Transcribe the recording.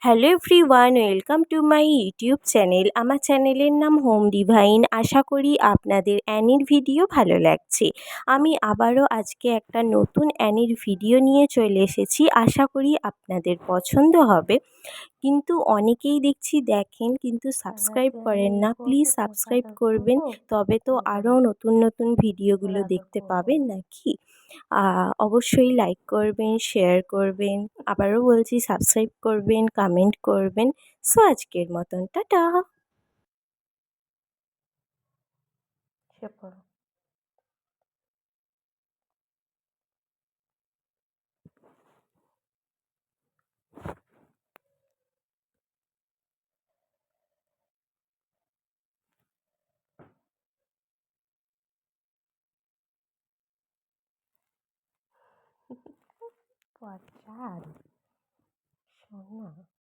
Hello everyone, welcome to my YouTube channel. আমার চ্যানেলের নাম হোম ডিভাইন। আশা করি আপনাদের অ্যানির ভিডিও ভালো লাগছে। আমি আবারও আজকে একটা নতুন অ্যানির ভিডিও নিয়ে চলে এসেছি। আশা করি আপনাদের পছন্দ হবে। কিন্তু অনেকেই দেখছি দেখেন কিন্তু সাবস্ক্রাইব করেন না। প্লিজ সাবস্ক্রাইব করবেন, তবে তো আরও নতুন নতুন ভিডিওগুলো দেখতে পাবেন নাকি। অবশ্যই লাইক করবেন, শেয়ার করবেন, আবারও বলছি সাবস্ক্রাইব করবেন, কমেন্ট করবেন। সো আজকের মতন টাটা। শোন না।